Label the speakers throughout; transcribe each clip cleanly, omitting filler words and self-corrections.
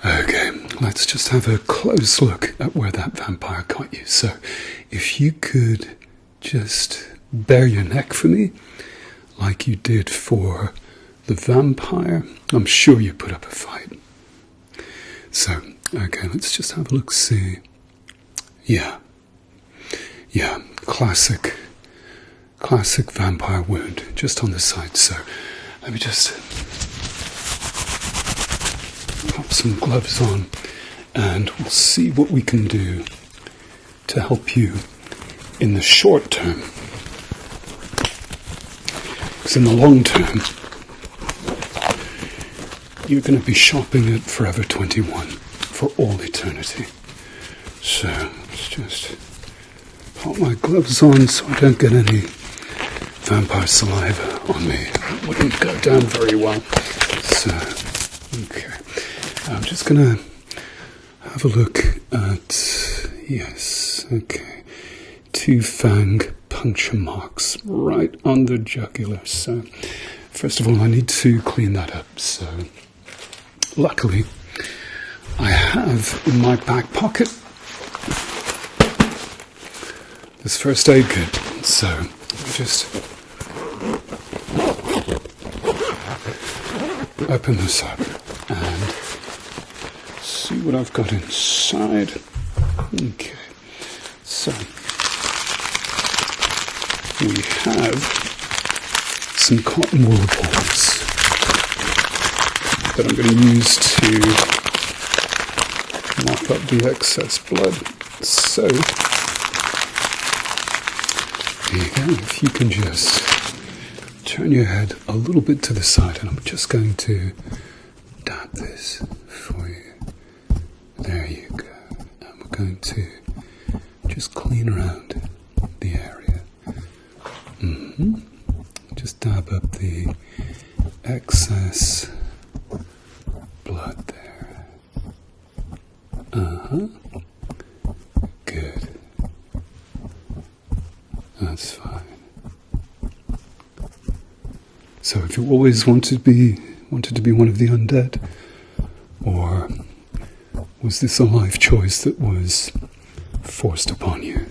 Speaker 1: Okay, let's just have a close look at where that vampire got you. So, if you could just bare your neck for me, like you did for the vampire. I'm sure you put up a fight. So, okay, let's just have a look, see. Yeah, classic vampire wound, just on the side. So, let me just pop some gloves on, and we'll see what we can do to help you in the short term. Because in the long term, you're going to be shopping at Forever 21 for all eternity. So, let's just pop my gloves on so I don't get any vampire saliva on me. That wouldn't go down very well. So, okay. I'm just going to have a look at, yes, okay, 2 fang puncture marks right on the jugular. So, first of all, I need to clean that up. So, luckily, I have in my back pocket this first aid kit. So, let me just open this up and see what I've got inside. Okay, so we have some cotton wool balls that I'm going to use to mop up the excess blood. So, there you go. If you can just turn your head a little bit to the side, and I'm just going to dab this for you. There you go. And we're going to just clean around the area. Just dab up the excess blood there. Good. That's fine. So if you always wanted to be one of the undead, or was this a life choice that was forced upon you?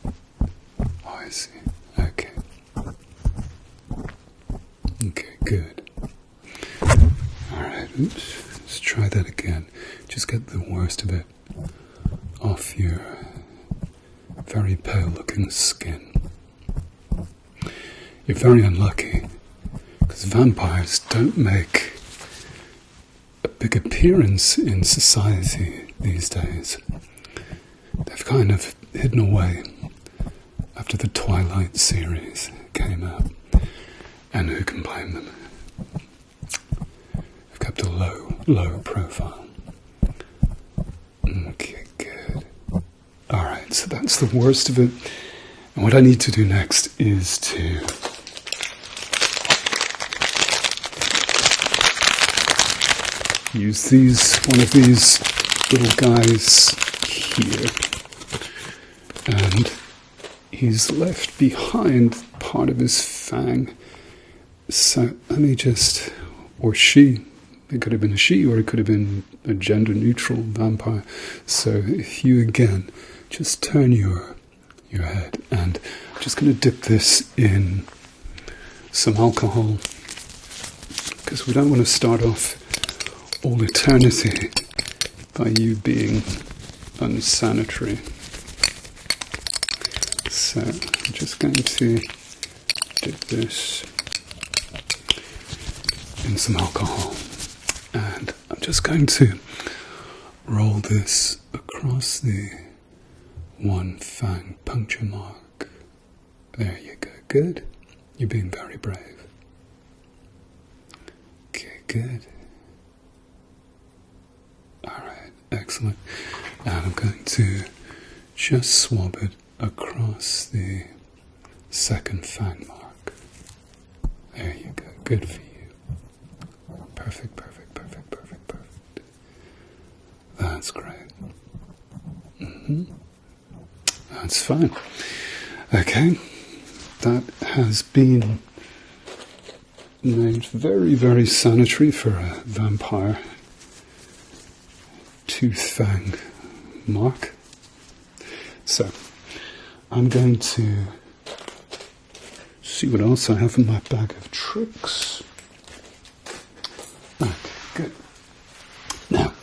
Speaker 1: Oh, I see. Okay. Okay, good. Alright, oops. Let's try that again. Just get the worst of it off your very pale looking skin. You're very unlucky, because vampires don't make a big appearance in society these days. They've kind of hidden away after the Twilight series came out, and who can blame them? They've kept a low profile. Okay, good. Alright, so that's the worst of it. And what I need to do next is to use one of these little guys here, and he's left behind part of his fang. So let me just, or she, it could have been a she, or it could have been a gender neutral vampire. So if you again just turn your head, and I'm just going to dip this in some alcohol, because we don't want to start off all eternity by you being unsanitary. So I'm just going to dip this in some alcohol, and I'm just going to roll this across the 1 fang puncture mark. There you go. Good. You're being very brave. Okay, good. Alright, excellent. And I'm going to just swab it across the 2nd fang mark. There you go. Good for you. Perfect. That's great. That's fine. Okay. That has been made very, very sanitary for a vampire. tooth fang mark. So I'm going to see what else I have in my bag of tricks. Okay, good. Now,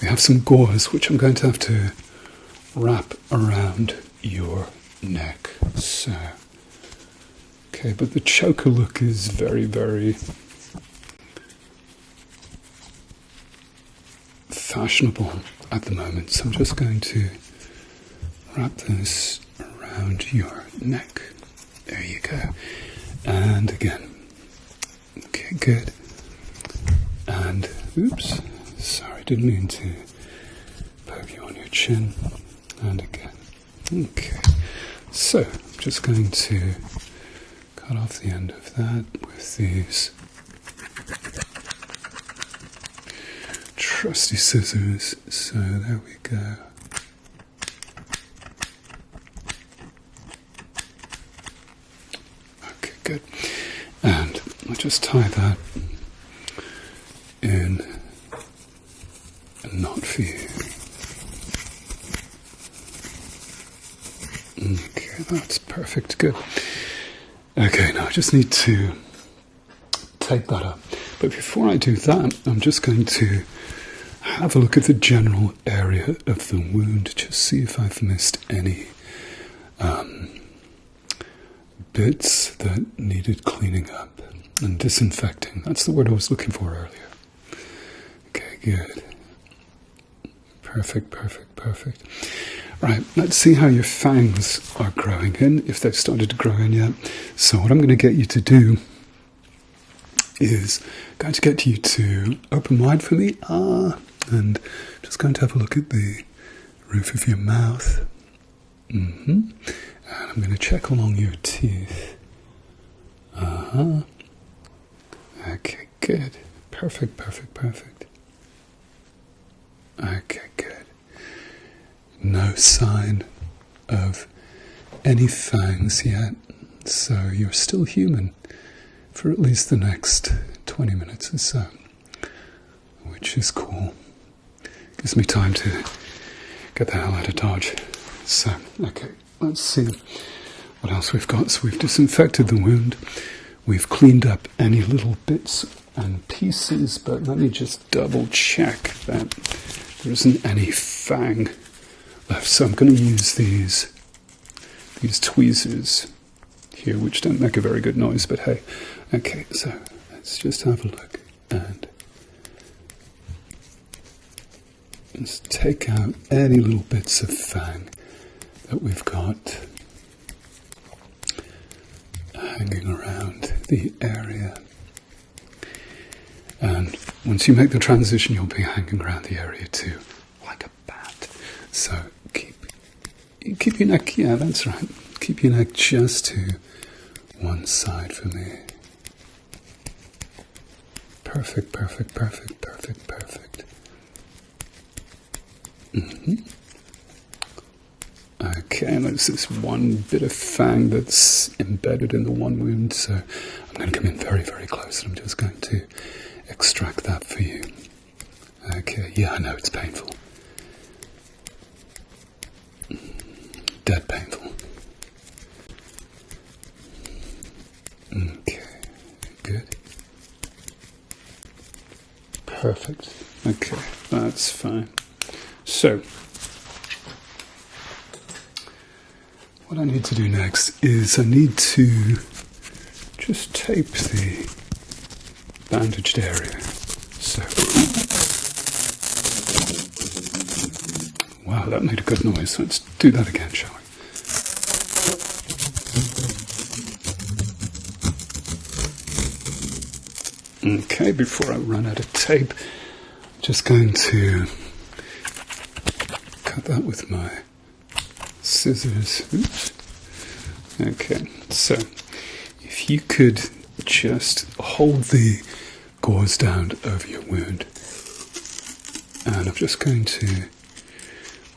Speaker 1: we have some gauze, which I'm going to have to wrap around your neck. So, okay, but the choker look is very, very fashionable at the moment. So I'm just going to wrap this around your neck. There you go. And again. Okay, good. And, oops, sorry, didn't mean to poke you on your chin. And again. Okay. So, I'm just going to cut off the end of that with these trusty scissors. So, there we go. Okay, good. And I'll just tie that in a knot for you. Okay, that's perfect, good. Okay, now I just need to tape that up. But before I do that, I'm just going to have a look at the general area of the wound, just see if I've missed any bits that needed cleaning up and disinfecting. That's the word I was looking for earlier. Okay, good. Perfect, perfect, perfect. Right, let's see how your fangs are growing in, if they've started to grow in yet. So what I'm going to get you to do is going to get you to open wide for me. And just going to have a look at the roof of your mouth. And I'm going to check along your teeth. Okay, good. Perfect, perfect, perfect. Okay, good. No sign of any fangs yet, so you're still human for at least the next 20 minutes or so, which is cool. Gives me time to get the hell out of Dodge. So, okay, let's see what else we've got. So we've disinfected the wound, we've cleaned up any little bits and pieces, but let me just double check that there isn't any fang left. So I'm going to use these tweezers here, which don't make a very good noise, but hey. Okay, so let's just have a look and let's take out any little bits of fang that we've got hanging around the area. And once you make the transition, you'll be hanging around the area too, like a bat. So keep your neck, yeah, that's right. Keep your neck just to one side for me. Perfect, perfect, perfect, perfect, perfect. Okay, there's this one bit of fang that's embedded in the one wound, so I'm going to come in very, very close and I'm just going to extract that for you. Okay, yeah, I know it's painful. Dead painful. Okay, good. Perfect. Okay, that's fine. So, what I need to do next is I need to just tape the bandaged area. So, wow, that made a good noise. Let's do that again, shall we? Okay, before I run out of tape, I'm just going to cut that with my scissors. Oops. Okay, so if you could just hold the gauze down over your wound, and I'm just going to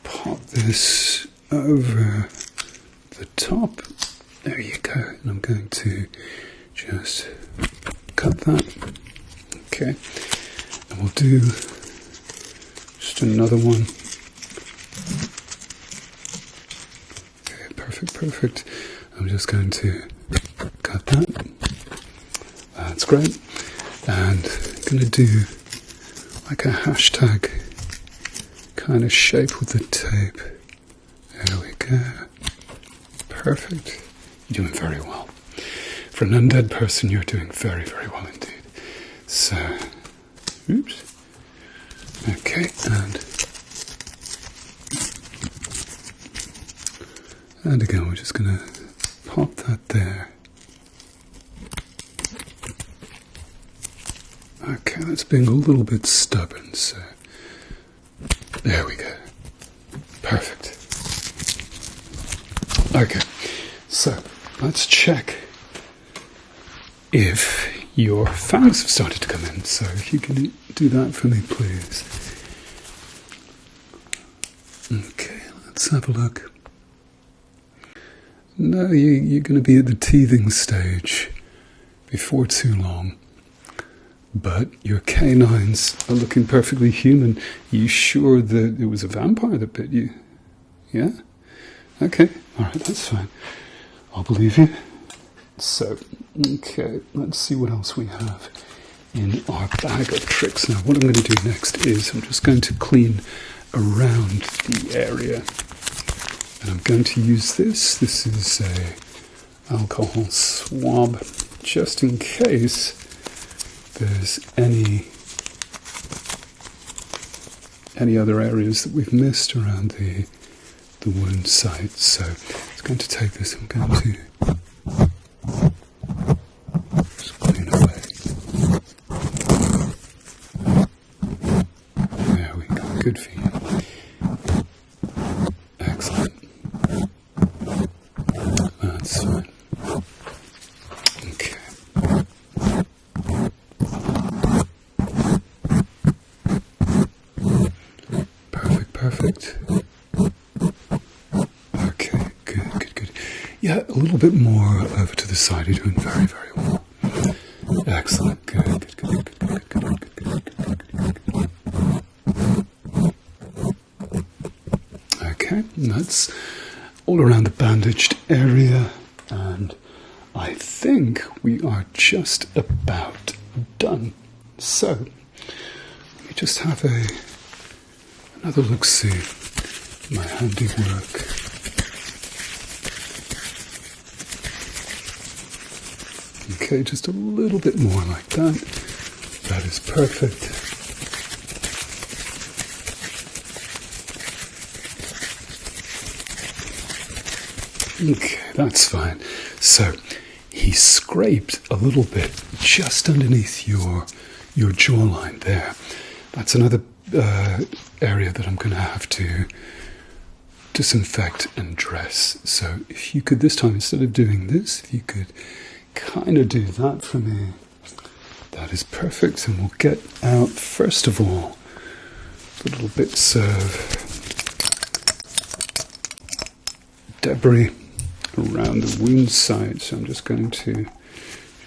Speaker 1: pop this over the top. There you go. And I'm going to just cut that. Okay, and we'll do just Another one. Okay, perfect, perfect. I'm just going to cut that. That's great. And I'm going to do like a hashtag kind of shape with the tape. There we go. Perfect. You're doing very well. For an undead person, you're doing very, very well indeed. So, oops. Okay, and again, we're just going to pop that there. Okay, that's being a little bit stubborn, so there we go. Perfect. Okay, so let's check if your fangs have started to come in. So if you can do that for me, please. Okay, let's have a look. No, you're going to be at the teething stage before too long. But your canines are looking perfectly human. Are you sure that it was a vampire that bit you? Yeah? Okay, alright, that's fine. I'll believe you. So, okay, let's see what else we have in our bag of tricks. Now, what I'm going to do next is I'm just going to clean around the area. And I'm going to use this. This is a alcohol swab, just in case there's any other areas that we've missed around the wound site. So it's going to take this. I'm going to just clean away. There we go. Good for you. Excellent. That's fine. Okay. Perfect. Okay, good. Yeah, a little bit more over to the side. You're doing very, very well. Excellent. Good. Okay, that's all around the bandaged area, and I think we are just about done. So, let me just have another look-see at my handiwork. Okay, just a little bit more like that. That is perfect. Okay, that's fine. So, he scraped a little bit just underneath your jawline there. That's another area that I'm going to have to disinfect and dress. So if you could this time, instead of doing this, if you could kind of do that for me, that is perfect. And we'll get out, first of all, the little bits of debris around the wound site. So I'm just going to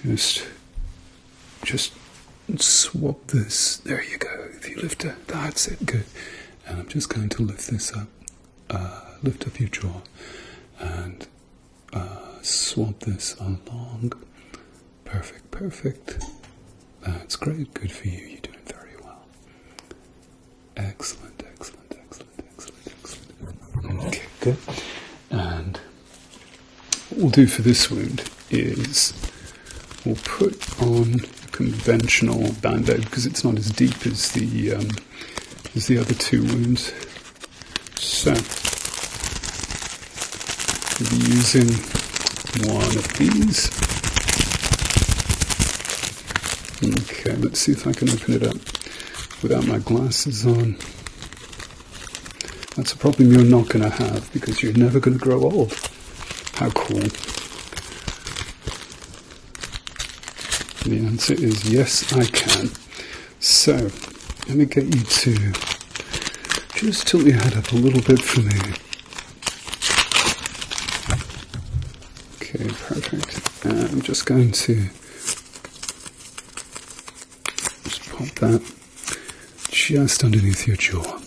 Speaker 1: just swap this. There you go. If you lift it, that's it. Good. And I'm just going to lift this up, lift up your jaw, and swap this along. Perfect. That's great. Good for you. You're doing very well. Excellent. Okay, good. And what we'll do for this wound is we'll put on conventional band-aid because it's not as deep as the other two wounds. So we'll be using one of these. Okay, let's see if I can open it up without my glasses on. That's a problem you're not going to have because you're never going to grow old. How cool. The answer is yes, I can. So, let me get you to just tilt your head up a little bit for me. Okay, perfect. And I'm just going to just pop that just underneath your jaw.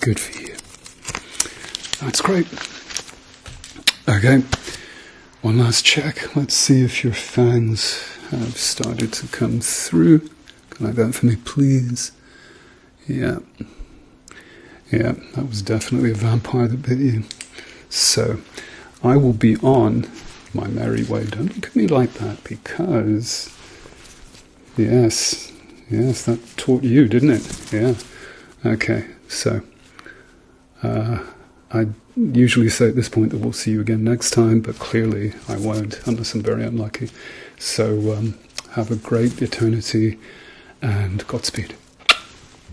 Speaker 1: Good for you. That's great. Okay, one last check. Let's see if your fangs have started to come through. Can I have that for me, please? Yeah. Yeah, that was definitely a vampire that bit you. So, I will be on my merry way. Don't look at me like that, because... Yes, that taught you, didn't it? Yeah. Okay, so... I usually say at this point that we'll see you again next time, but clearly I won't, unless I'm very unlucky. So, have a great eternity, and Godspeed.